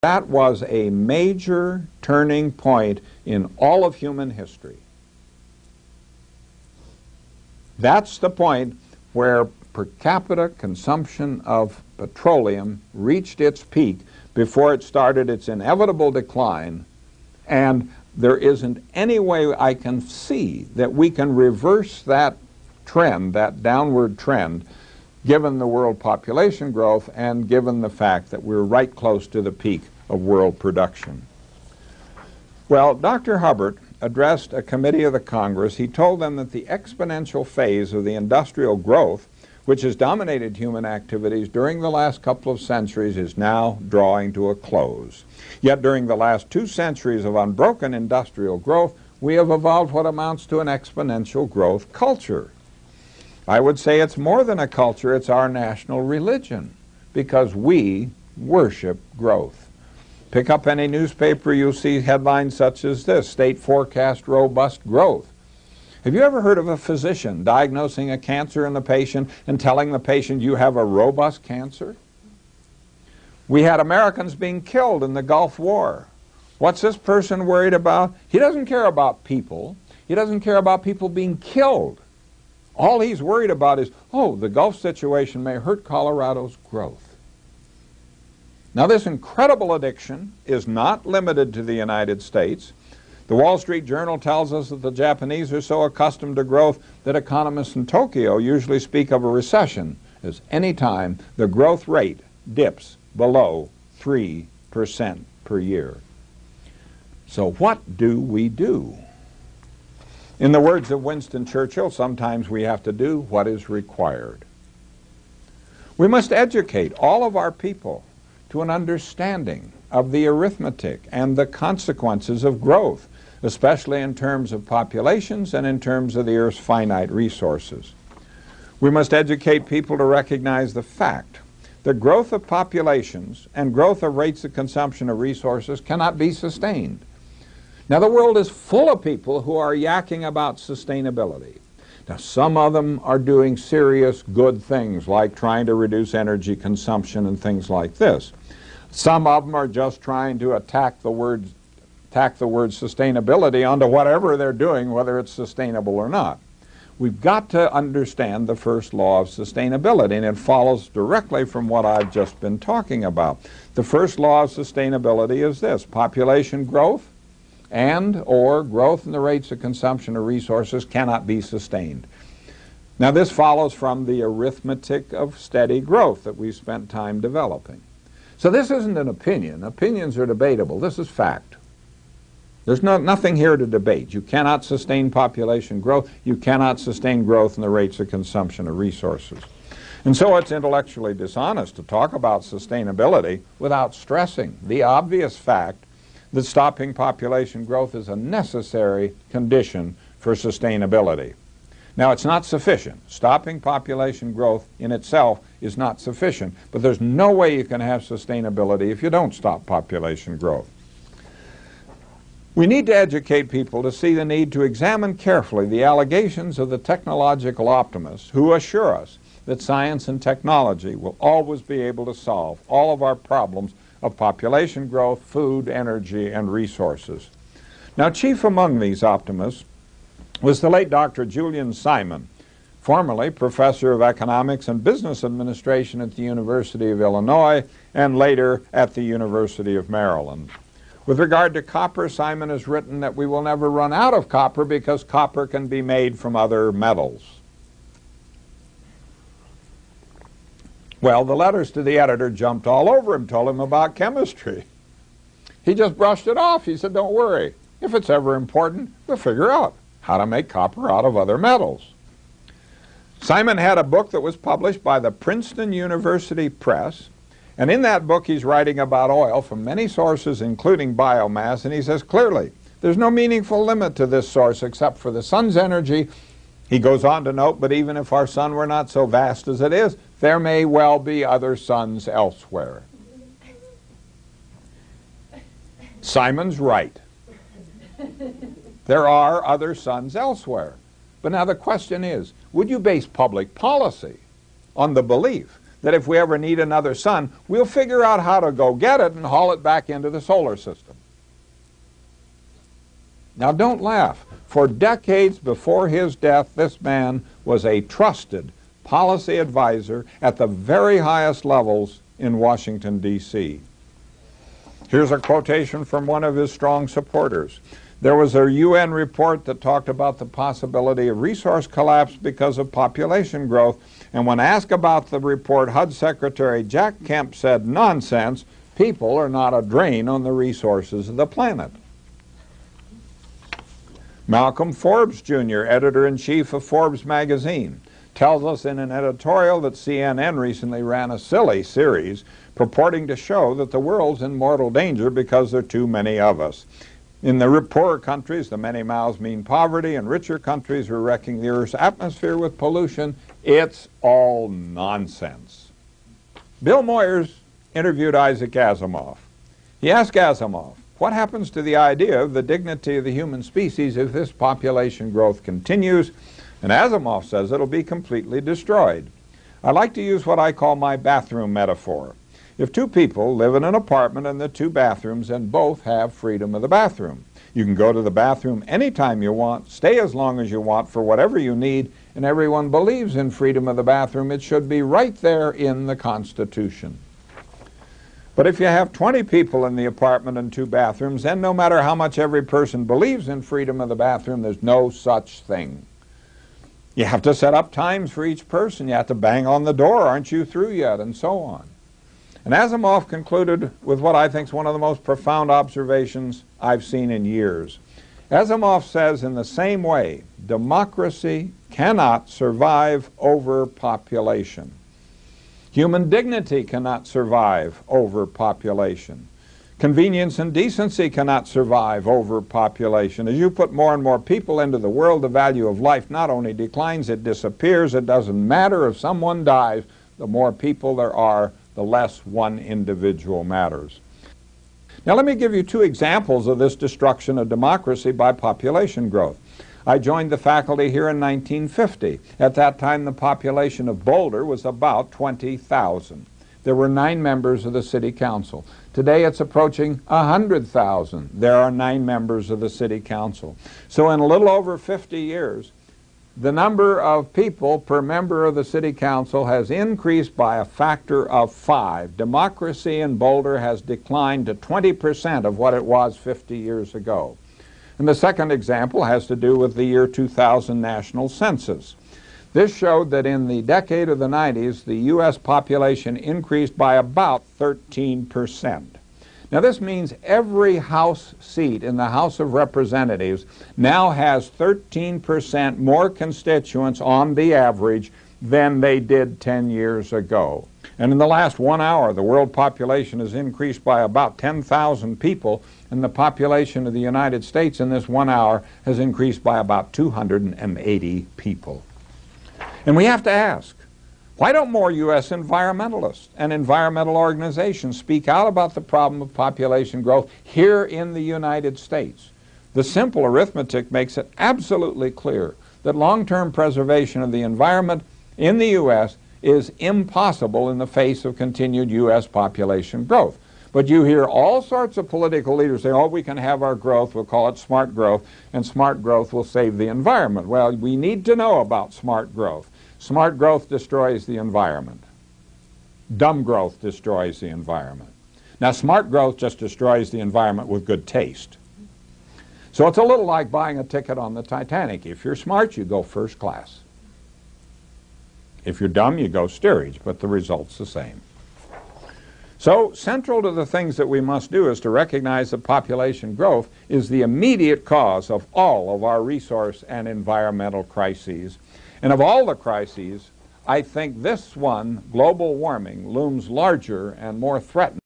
That was a major turning point in all of human history. That's the point where per capita consumption of petroleum reached its peak before it started its inevitable decline, and there isn't any way I can see that we can reverse that trend, that downward trend, given the world population growth and given the fact that we're right close to the peak of world production. Well, Dr. Hubbard addressed a committee of the Congress. He told them that the exponential phase of the industrial growth, which has dominated human activities during the last couple of centuries, is now drawing to a close. Yet during the last 2 centuries of unbroken industrial growth, we have evolved what amounts to an exponential growth culture. I would say it's more than a culture, it's our national religion, because we worship growth. Pick up any newspaper, you'll see headlines such as this: state forecast robust growth. Have you ever heard of a physician diagnosing a cancer in the patient and telling the patient you have a robust cancer? We had Americans being killed in the Gulf War. What's this person worried about? He doesn't care about people. He doesn't care about people being killed. All he's worried about is, oh, the Gulf situation may hurt Colorado's growth. Now, this incredible addiction is not limited to the United States. The Wall Street Journal tells us that the Japanese are so accustomed to growth that economists in Tokyo usually speak of a recession as any time the growth rate dips below 3% per year. So what do we do? In the words of Winston Churchill, sometimes we have to do what is required. We must educate all of our people to an understanding of the arithmetic and the consequences of growth, especially in terms of populations and in terms of the Earth's finite resources. We must educate people to recognize the fact that growth of populations and growth of rates of consumption of resources cannot be sustained. Now, the world is full of people who are yakking about sustainability. Now, some of them are doing serious good things, like trying to reduce energy consumption and things like this. Some of them are just trying to attack the word sustainability onto whatever they're doing, whether it's sustainable or not. We've got to understand the first law of sustainability, and it follows directly from what I've just been talking about. The first law of sustainability is this: population growth and or growth in the rates of consumption of resources cannot be sustained. Now, this follows from the arithmetic of steady growth that we've spent time developing. So this isn't an opinion. Opinions are debatable. This is fact. There's nothing here to debate. You cannot sustain population growth. You cannot sustain growth in the rates of consumption of resources. And so it's intellectually dishonest to talk about sustainability without stressing the obvious fact that stopping population growth is a necessary condition for sustainability. Now, it's not sufficient. Stopping population growth in itself is not sufficient, but there's no way you can have sustainability if you don't stop population growth. We need to educate people to see the need to examine carefully the allegations of the technological optimists who assure us that science and technology will always be able to solve all of our problems of population growth, food, energy, and resources. Now, chief among these optimists was the late Dr. Julian Simon, formerly professor of economics and business administration at the University of Illinois and later at the University of Maryland. With regard to copper, Simon has written that we will never run out of copper because copper can be made from other metals. Well, the letters to the editor jumped all over him, told him about chemistry. He just brushed it off. He said, don't worry. If it's ever important, we'll figure out how to make copper out of other metals. Simon had a book that was published by the Princeton University Press, and in that book he's writing about oil from many sources, including biomass, and he says clearly, there's no meaningful limit to this source except for the sun's energy. He goes on to note, but even if our sun were not so vast as it is, there may well be other suns elsewhere. Simon's right. There are other suns elsewhere. But now the question is, would you base public policy on the belief that if we ever need another sun, we'll figure out how to go get it and haul it back into the solar system. Now don't laugh. For decades before his death, this man was a trusted policy advisor at the very highest levels in Washington, D.C. Here's a quotation from one of his strong supporters. There was a UN report that talked about the possibility of resource collapse because of population growth, and when asked about the report, HUD Secretary Jack Kemp said, "Nonsense, people are not a drain on the resources of the planet." Malcolm Forbes Jr., editor-in-chief of Forbes magazine, tells us in an editorial that CNN recently ran a silly series purporting to show that the world's in mortal danger because there are too many of us. In the poorer countries, the many mouths mean poverty, and richer countries are wrecking the Earth's atmosphere with pollution. It's all nonsense. Bill Moyers interviewed Isaac Asimov. He asked Asimov, what happens to the idea of the dignity of the human species if this population growth continues? And Asimov says it'll be completely destroyed. I like to use what I call my bathroom metaphor. If two people live in an apartment and the two bathrooms and both have freedom of the bathroom, you can go to the bathroom anytime you want, stay as long as you want for whatever you need, and everyone believes in freedom of the bathroom. It should be right there in the Constitution. But if you have 20 people in the apartment and two bathrooms, then no matter how much every person believes in freedom of the bathroom, there's no such thing. You have to set up times for each person. You have to bang on the door, aren't you through yet, and so on. And Asimov concluded with what I think is one of the most profound observations I've seen in years. Asimov says, in the same way, democracy cannot survive overpopulation. Human dignity cannot survive overpopulation. Convenience and decency cannot survive overpopulation. As you put more and more people into the world, the value of life not only declines, it disappears. It doesn't matter if someone dies. The more people there are, the less one individual matters. Now let me give you two examples of this destruction of democracy by population growth. I joined the faculty here in 1950. At that time, the population of Boulder was about 20,000. There were 9 members of the city council. Today it's approaching 100,000. There are 9 members of the city council. So in a little over 50 years, the number of people per member of the city council has increased by a factor of 5. Democracy in Boulder has declined to 20% of what it was 50 years ago. And the second example has to do with the year 2000 national census. This showed that in the decade of the 90s, the U.S. population increased by about 13%. Now this means every House seat in the House of Representatives now has 13% more constituents on the average than they did 10 years ago. And in the last 1 hour, the world population has increased by about 10,000 people, and the population of the United States in this 1 hour has increased by about 280 people. And we have to ask, why don't more U.S. environmentalists and environmental organizations speak out about the problem of population growth here in the United States? The simple arithmetic makes it absolutely clear that long-term preservation of the environment in the U.S. is impossible in the face of continued U.S. population growth. But you hear all sorts of political leaders say, oh, we can have our growth, we'll call it smart growth, and smart growth will save the environment. Well, we need to know about smart growth. Smart growth destroys the environment. Dumb growth destroys the environment. Now, smart growth just destroys the environment with good taste. So it's a little like buying a ticket on the Titanic. If you're smart, you go first class. If you're dumb, you go steerage, but the result's the same. So central to the things that we must do is to recognize that population growth is the immediate cause of all of our resource and environmental crises. And of all the crises, I think this one, global warming, looms larger and more threatening.